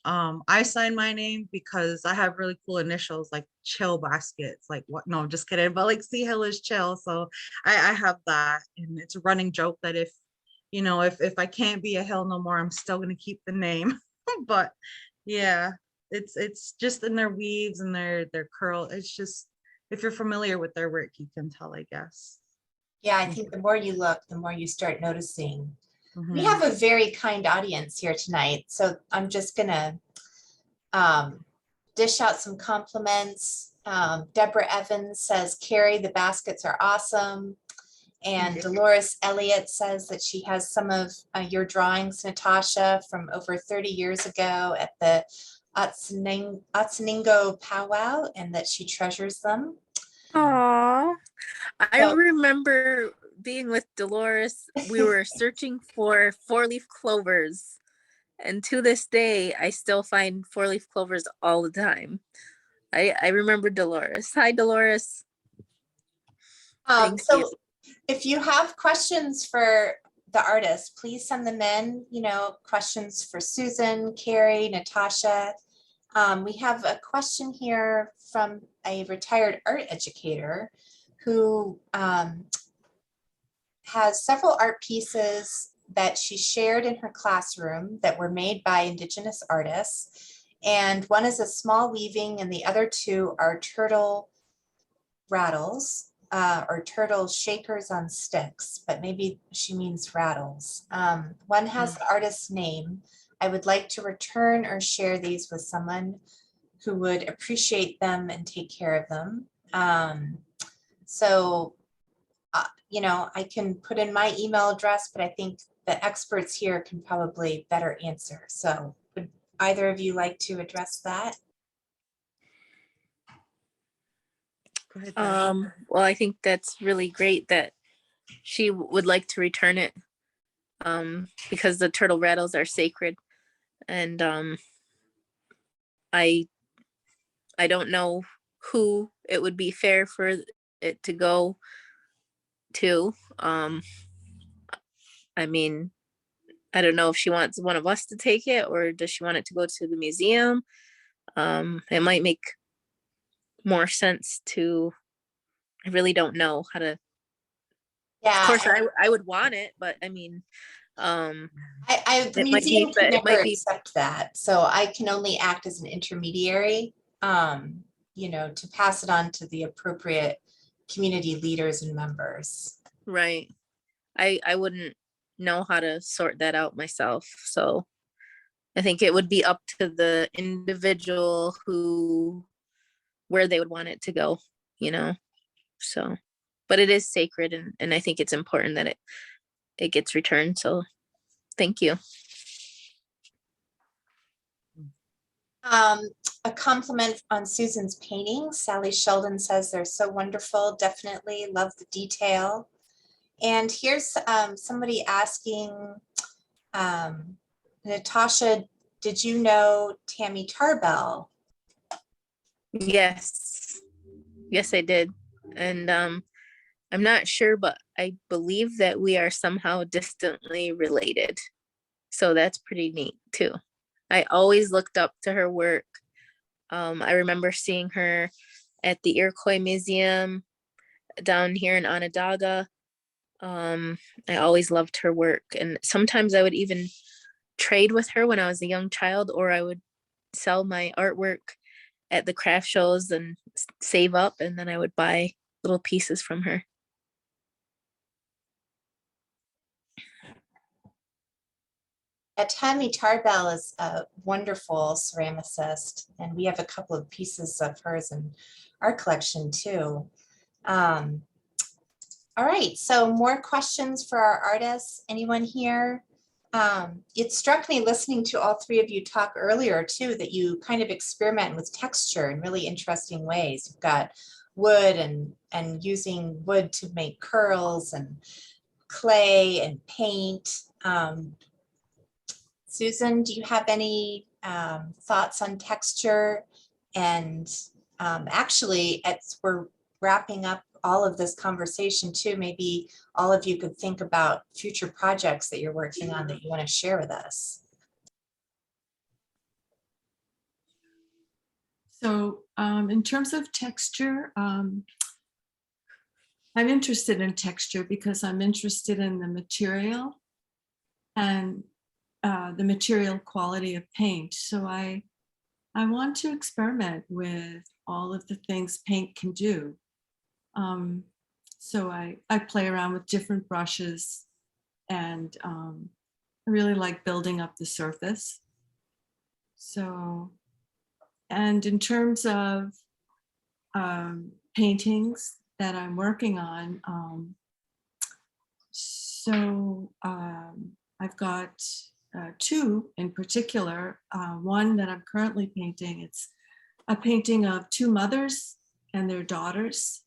I sign my name because I have really cool initials like Chill Baskets. Like what? No, I'm just kidding. But like C Hill is chill. So I have that. And it's a running joke that if I can't be a Hill no more, I'm still gonna keep the name. But yeah, it's just in their weaves and their curl. It's just, if you're familiar with their work, you can tell, I guess. Yeah, I think the more you look, the more you start noticing. We Mhm. have a very kind audience here tonight, so I'm just gonna dish out some compliments. Deborah Evans says, Carrie, the baskets are awesome. And Dolores Elliott says that she has some of your drawings, Natasha, from over 30 years ago at the Atsaningo powwow, and that she treasures them. Aww. I So- remember being with Dolores. We were searching for four-leaf clovers. And to this day, I still find four-leaf clovers all the time. I remember Dolores. Hi, Dolores. Thank so you. if you have questions for the artist, please send them in, questions for Susan, Carrie, Natasha. We have a question here from a retired art educator who has several art pieces that she shared in her classroom that were made by Indigenous artists. And one is a small weaving and the other two are turtle rattles or turtle shakers on sticks, but maybe she means rattles. One has the artist's name. I would like to return or share these with someone who would appreciate them and take care of them. You know, I can put in my email address, but I think the experts here can probably better answer. So would either of you like to address that? Go ahead, Deb. Well, I think that's really great that she would like to return it, because the turtle rattles are sacred, and I don't know who it would be fair for it to go to. I mean, I don't know if she wants one of us to take it or does she want it to go to the museum. It might make more sense to, I really don't know how to. Yeah. Of course, I would want it, but I mean, the it might museum be, can but it never might be, accept that. So I can only act as an intermediary, you know, to pass it on to the appropriate community leaders and members. right. I wouldn't know how to sort that out myself. So I think it would be up to the individual where they would want it to go, you know? So, but it is sacred, and I think it's important that it gets returned. So thank you. A compliment on Susan's paintings. Sally Sheldon says they're so wonderful. Definitely love the detail. And here's somebody asking, Natasha, did you know Tammy Tarbell? Yes. Yes, I did. And I'm not sure, but I believe that we are somehow distantly related. So that's pretty neat too. I always looked up to her work. I remember seeing her at the Iroquois Museum down here in Onondaga. I always loved her work, and sometimes I would even trade with her when I was a young child, or I would sell my artwork at the craft shows and save up, and then I would buy little pieces from her. Tammy Tarbell is a wonderful ceramicist, and we have a couple of pieces of hers in our collection too. All right, so more questions for our artists. Anyone here? It struck me listening to all three of you talk earlier too, that you kind of experiment with texture in really interesting ways. You've got wood and using wood to make curls and clay and paint. Susan, do you have any thoughts on texture? And actually, as we're wrapping up all of this conversation too, maybe all of you could think about future projects that you're working on that you want to share with us. So in terms of texture, I'm interested in texture because I'm interested in the material and the material quality of paint. So I want to experiment with all of the things paint can do. So I play around with different brushes, and I really like building up the surface. So, and in terms of paintings that I'm working on, I've got two in particular. One that I'm currently painting, it's a painting of two mothers and their daughters.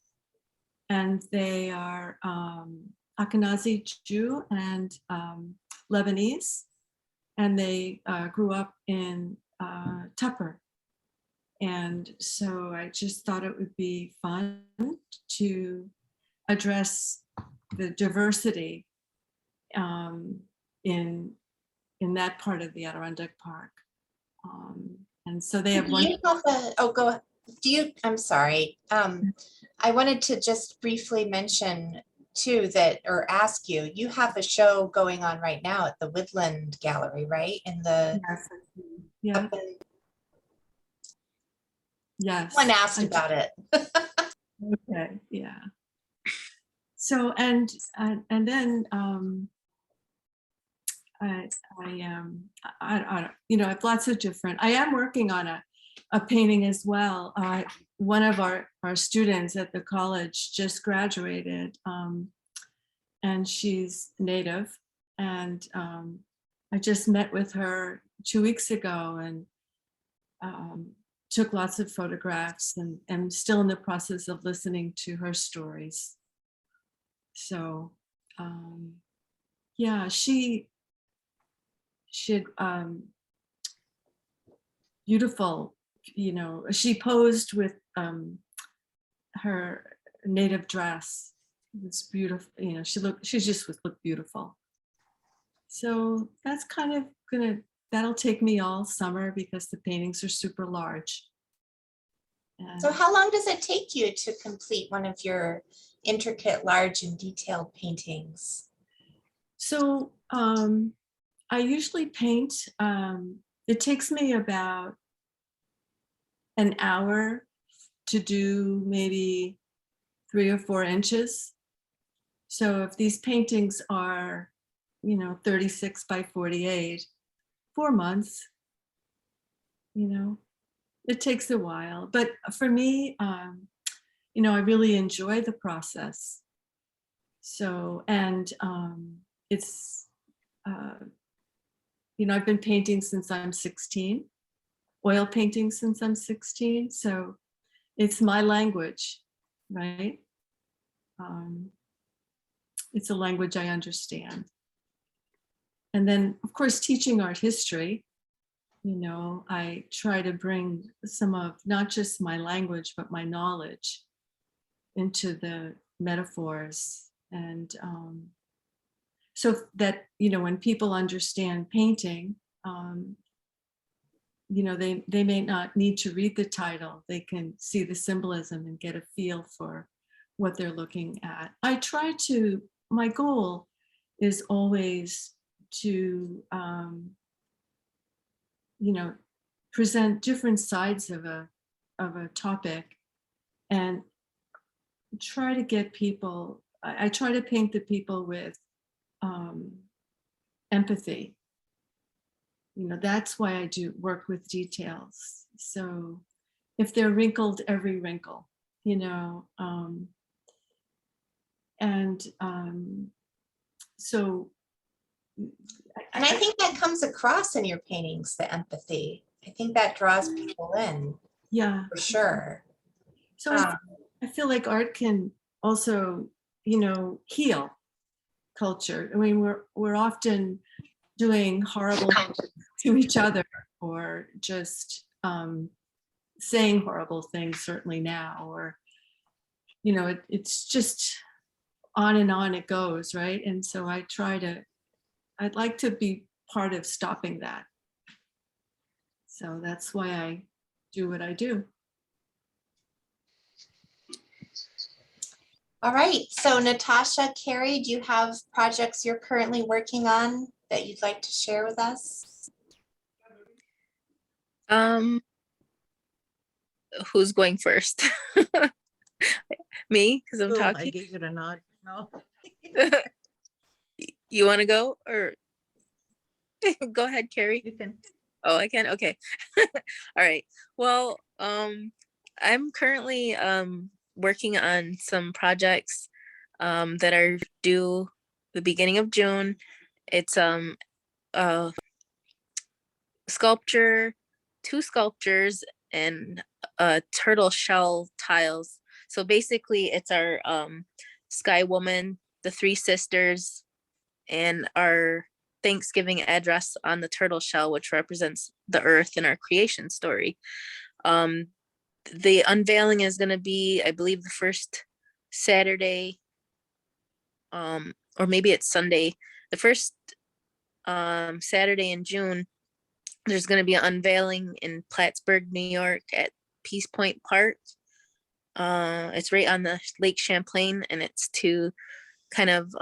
And they are Ashkenazi Jew and Lebanese. And they grew up in Tupper. And so I just thought it would be fun to address the diversity in that part of the Adirondack Park. And so they have one. Oh, go ahead. I'm sorry. I wanted to just briefly mention, too, that, or ask you, you have a show going on right now at the Woodland Gallery, right? In the, Yes. Yeah. up in- Yes. someone asked I about it. Okay, yeah. So, and then I have lots of different, I am working on a painting as well. One of our students at the college just graduated, and she's Native, and I just met with her 2 weeks ago, and took lots of photographs, and am still in the process of listening to her stories. So yeah, she beautiful, she posed with her native dress. It's beautiful, she just would look beautiful. So that's kind of that'll take me all summer because the paintings are super large. So how long does it take you to complete one of your intricate, large and detailed paintings? So I usually paint, it takes me about an hour to do maybe 3 or 4 inches. So if these paintings are, 36 by 48, 4 months, it takes a while. But for me, I really enjoy the process. So, and it's, I've been painting since I'm 16, oil painting since I'm 16. So it's my language, right? It's a language I understand. And then, of course, teaching art history, I try to bring some of not just my language, but my knowledge into the metaphors. And so that, when people understand painting, they may not need to read the title. They can see the symbolism and get a feel for what they're looking at. My goal is always to, present different sides of a topic, and try to get people, I try to paint the people with empathy. That's why I do work with details. So if they're wrinkled, every wrinkle, so. And I think that comes across in your paintings, the empathy. I think that draws people in. Yeah. For sure. So I feel like art can also, heal culture. I mean, we're often doing horrible things to each other, or just saying horrible things, certainly now, or, it's just on and on it goes, right? And so I'd like to be part of stopping that. So that's why I do what I do. All right. So Natasha, Carrie, do you have projects you're currently working on that you'd like to share with us? Who's going first? Me, because I'm I talking. gave it a nod. No. You want to go, or go ahead, Carrie? You can. Oh, I can. Okay. All right. Well, I'm currently working on some projects that are due the beginning of June. It's sculpture, 2 sculptures, and turtle shell tiles. So basically, it's our Sky Woman, the 3 sisters, and our Thanksgiving address on the turtle shell, which represents the earth and our creation story. The unveiling is going to be, I believe, the first Saturday, or maybe it's Sunday, the first Saturday in June. There's going to be an unveiling in Plattsburgh, New York at Peace Point Park. It's right on the Lake Champlain, and it's to kind of,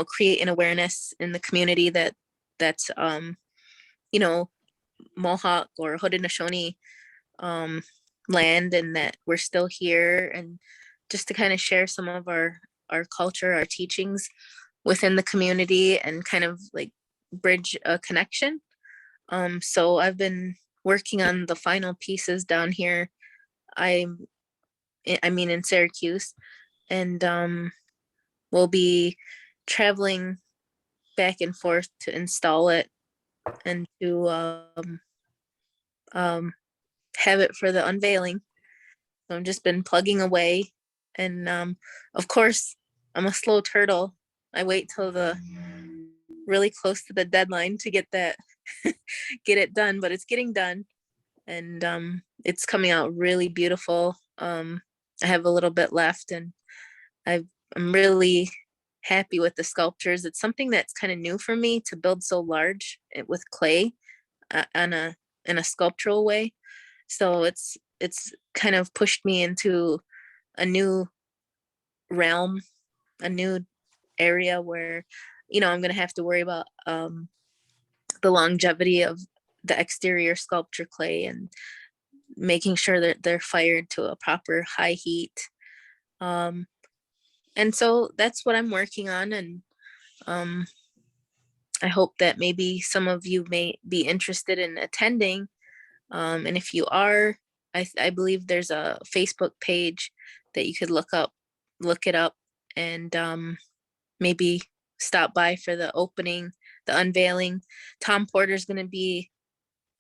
create an awareness in the community that's, Mohawk or Haudenosaunee land, and that we're still here, and just to kind of share some of our culture, our teachings within the community, and kind of like bridge a connection. So I've been working on the final pieces down here. I mean in Syracuse, and we'll be traveling back and forth to install it and to have it for the unveiling. So I've just been plugging away, and of course I'm a slow turtle. I wait till the really close to the deadline to get that get it done, but it's getting done, and it's coming out really beautiful. I have a little bit left, and I'm really happy with the sculptures. It's something that's kind of new for me to build so large with clay in a sculptural way. So it's kind of pushed me into a new realm, a new area where, I'm going to have to worry about the longevity of the exterior sculpture clay, and making sure that they're fired to a proper high heat. And so that's what I'm working on. And I hope that maybe some of you may be interested in attending. And if you are, I believe there's a Facebook page that you could look it up, and maybe stop by for the opening, the unveiling. Tom Porter's going to be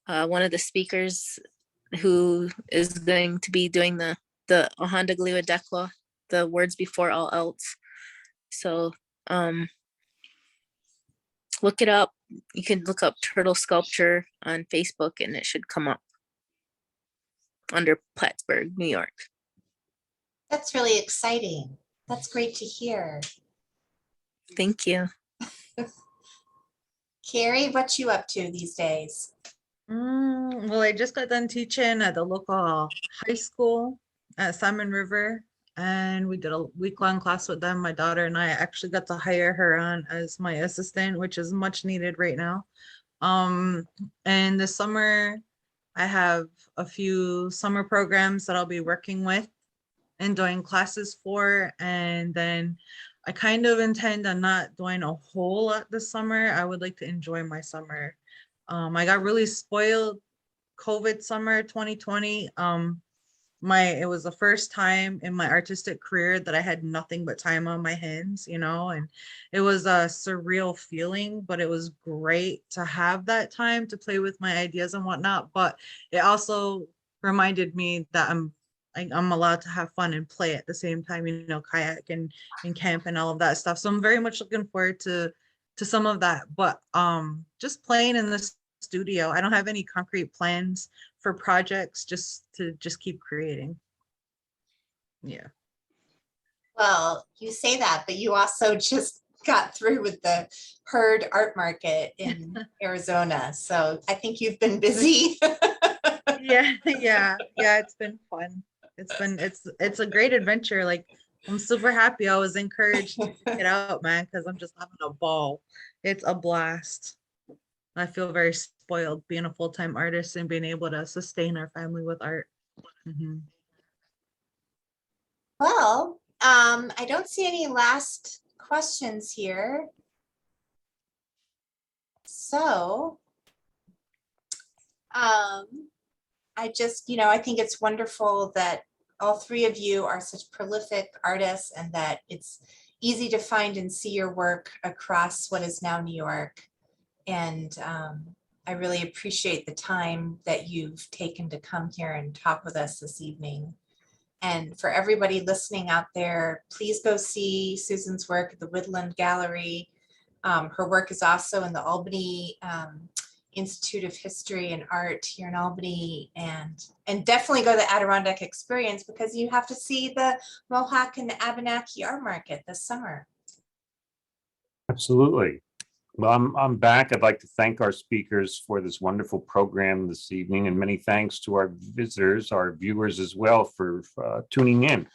one of the speakers who is going to be doing the Ohandagliwa Dekwa, the words before all else. So look it up. You can look up turtle sculpture on Facebook, and it should come up under Plattsburgh, New York. That's really exciting. That's great to hear. Thank you. Carrie, what you up to these days? Well, I just got done teaching at the local high school at Salmon River, and we did a week-long class with them. My daughter and I actually got to hire her on as my assistant, which is much needed right now. And this summer, I have a few summer programs that I'll be working with and doing classes for. And then I kind of intend on not doing a whole lot this summer. I would like to enjoy my summer. I got really spoiled COVID summer 2020. It was the first time in my artistic career that I had nothing but time on my hands, and it was a surreal feeling, but it was great to have that time to play with my ideas and whatnot. But it also reminded me that I'm allowed to have fun and play at the same time, kayak and camp and all of that stuff. So I'm very much looking forward to some of that, but just playing in the studio. I don't have any concrete plans for projects, just to keep creating. Yeah. Well, you say that, but you also just got through with the Herd Art Market in Arizona. So I think you've been busy. Yeah. It's been fun. It's a great adventure. Like, I'm super happy. I was encouraged to get out, man, because I'm just having a ball. It's a blast. I feel very spoiled being a full-time artist and being able to sustain our family with art. Mm-hmm. Well, I don't see any last questions here. So I just, I think it's wonderful that all three of you are such prolific artists, and that it's easy to find and see your work across what is now New York. And I really appreciate the time that you've taken to come here and talk with us this evening. And for everybody listening out there, please go see Susan's work at the Woodland Gallery. Her work is also in the Albany Institute of History and Art here in Albany, and definitely go to the Adirondack Experience, because you have to see the Mohawk and the Abenaki art market this summer. Absolutely. Well, I'm back. I'd like to thank our speakers for this wonderful program this evening, and many thanks to our visitors, our viewers as well, for tuning in.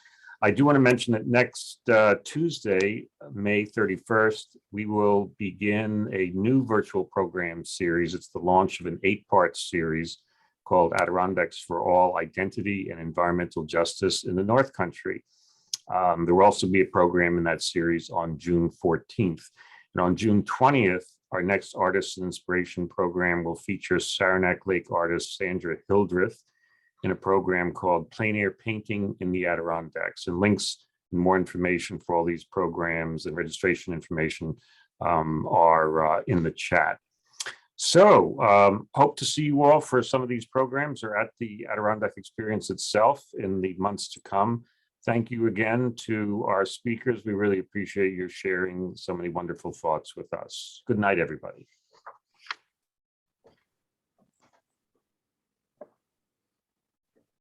I do want to mention that next Tuesday, May 31st, we will begin a new virtual program series. It's the launch of an 8-part series called Adirondacks for All: Identity and Environmental Justice in the North Country. There will also be a program in that series on June 14th. And on June 20th, our next Artists and Inspiration program will feature Saranac Lake artist Sandra Hildreth in a program called Plein Air Painting in the Adirondacks. And links and more information for all these programs and registration information are in the chat. So hope to see you all for some of these programs or at the Adirondack Experience itself in the months to come. Thank you again to our speakers. We really appreciate your sharing so many wonderful thoughts with us. Good night, everybody.